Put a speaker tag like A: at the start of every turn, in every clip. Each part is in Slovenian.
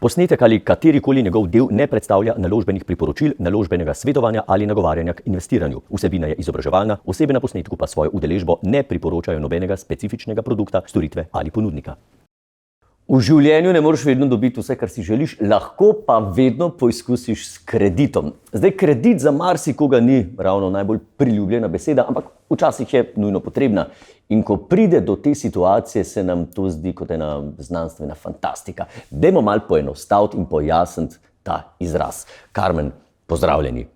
A: Posnetek ali katerikoli njegov del ne predstavlja naložbenih priporočil, naložbenega svetovanja ali nagovarjanja k investiranju. Vsebina je izobraževalna, osebe na posnetku pa svojo udeležbo ne priporočajo nobenega specifičnega produkta, storitve ali ponudnika. V življenju ne moreš vedno dobiti vse, kar si želiš, lahko pa vedno poizkusiš s kreditom. Zdaj, kredit za marsikoga ni ravno najbolj priljubljena beseda, ampak včasih je nujno potrebna. In ko pride do te situacije, se nam to zdi kot ena znanstvena fantastika. Dajmo malo poenostaviti in pojasniti ta izraz. Karmen, pozdravljeni.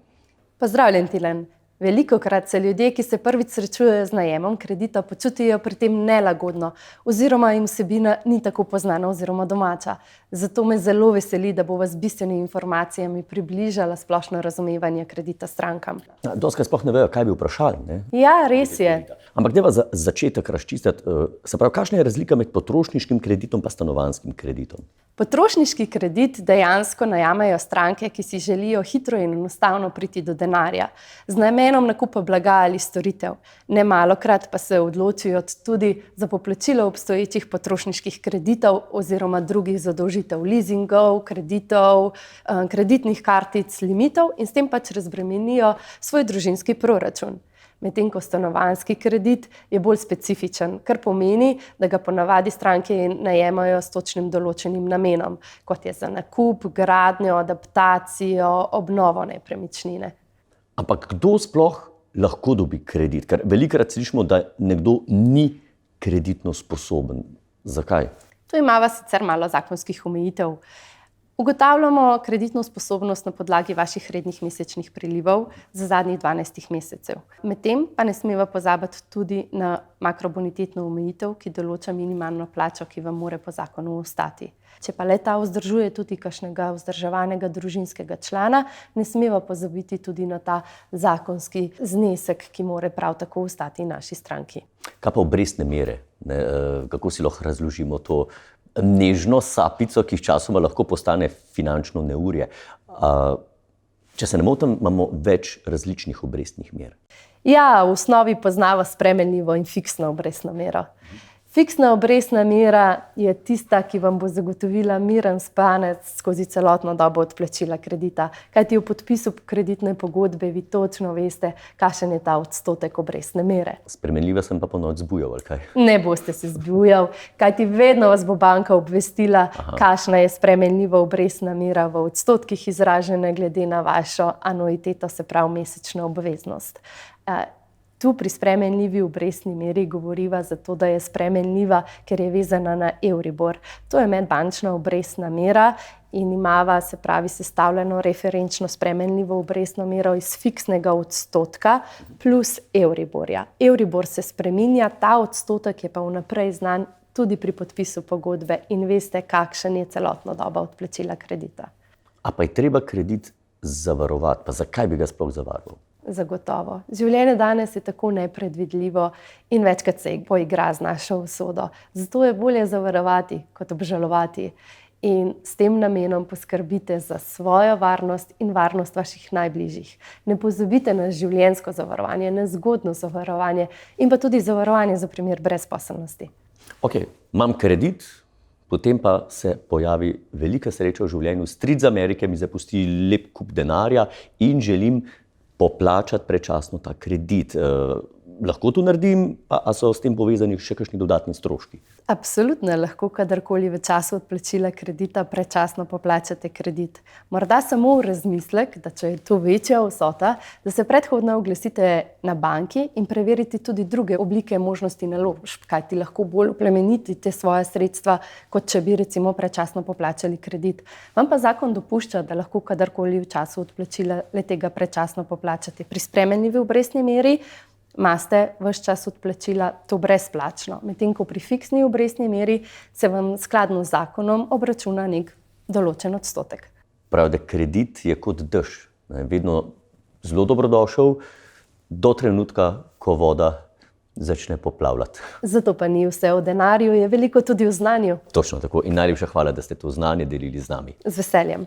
B: Pozdravljen, Tilen. Velikokrat se ljudje, ki se prvič srečujejo z najemom kredita, počutijo pri tem nelagodno oziroma jim vsebina ni tako poznana oziroma domača. Zato me zelo veseli, da bova z bistvenimi informacijami približala splošno razumevanje kredita strankam.
A: Dostikrat sploh ne vejo, kaj bi vprašali, ne?
B: Ja, res je.
A: Ampak dajva za začetek razčistiti, se pravi, kakšna je razlika med potrošniškim kreditom pa stanovanjskim kreditom?
B: Potrošniški kredit dejansko najamejo stranke, ki si želijo hitro in enostavno priti do denarja, z namenom nakupa blaga ali storitev. Nemalokrat pa se odločijo tudi za poplačilo obstoječih potrošniških kreditov oziroma drugih zadolžitev, leasingov, kreditov, kreditnih kartic, limitov in s tem pač razbremenijo svoj družinski proračun. Medtem ko stanovanjski kredit je bolj specifičen, kar pomeni, da ga ponavadi stranke najemajo s točnim določenim namenom, kot je za nakup, gradnjo, adaptacijo, obnovo nepremičnine.
A: Ampak kdo sploh lahko dobi kredit? Ker velikokrat slišimo, da nekdo ni kreditno sposoben. Zakaj?
B: Tu imava sicer malo zakonskih omejitev. Ugotavljamo kreditno sposobnost na podlagi vaših rednih mesečnih prilivov za zadnjih 12 mesecev. Medtem pa ne smeva pozabiti tudi na makrobonitetno omejitev, ki določa minimalno plačo, ki vam mora po zakonu ostati. Če pa le ta vzdržuje tudi kakšnega vzdrževanega družinskega člana, ne smeva pozabiti tudi na ta zakonski znesek, ki mora prav tako ostati naši stranki.
A: Kaj pa obrestne mere? Kako si lahko razložimo to nežno sapico, ki sčasoma lahko postane finančno neurje? Če se ne motim, imamo več različnih obrestnih mer.
B: Ja, v osnovi poznava spremenljivo in fiksno obrestno mero. Fiksna obrestna mera je tista, ki vam bo zagotovila miren spanec skozi celotno dobo odplačila kredita. Kajti v podpisu kreditne pogodbe vi točno veste, kakšen je ta odstotek obrestne mere.
A: Spremenljiva sem pa ponoči zbujal, ali kaj?
B: Ne boste se zbujal, kajti vedno vas bo banka obvestila, kakšna je spremenljiva obrestna mera v odstotkih izražena glede na vašo anuiteto, se pravi mesečno obveznost. Tu pri spremenljivi obrestni meri govoriva zato, da je spremenljiva, ker je vezana na Euribor. To je medbančna obrestna mera in imava, se pravi, sestavljeno referenčno spremenljivo obrestno mero iz fiksnega odstotka plus Euriborja. Euribor se spreminja, ta odstotek je pa vnaprej znan tudi pri podpisu pogodbe in veste, kakšen je celotno doba odplačila kredita.
A: A pa je treba kredit zavarovati, pa zakaj bi ga sploh zavaroval?
B: Zagotovo. Življenje danes je tako nepredvidljivo in večkrat se poigra z našo usodo. Zato je bolje zavarovati kot obžalovati. In s tem namenom poskrbite za svojo varnost in varnost vaših najbližjih. Ne pozabite na življenjsko zavarovanje, na zgodno zavarovanje in pa tudi zavarovanje za primer brezposelnosti.
A: Ok, imam kredit, potem pa se pojavi velika sreča v življenju. Stric z Amerike mi zapusti lep kup denarja in želim poplačati prečasno ta kredit. Lahko to naredim, a so s tem povezani še kakšni dodatni stroški?
B: Absolutno lahko kadarkoli v času odplačila kredita prečasno poplačate kredit. Morda samo v razmislek, da če je to večja vsota, da se predhodno oglasite na banki in preverite tudi druge oblike možnosti naložb, kajti lahko bolj oplemenitite svoja sredstva, kot če bi recimo prečasno poplačali kredit. Vam pa zakon dopušča, da lahko kadarkoli v času odplačila le-tega prečasno poplačate. Pri spremenljivi obrestni meri imate ves čas odplačila to brezplačno, medtem ko pri fiksni obrestni meri se vam skladno z zakonom obračuna nek določen odstotek.
A: Pravi, da kredit je kot dež, vedno zelo dobrodošel do trenutka, ko voda začne poplavljati.
B: Zato pa ni vse v denarju, je veliko tudi v znanju.
A: Točno tako in najlepša hvala, da ste to znanje delili z nami.
B: Z veseljem.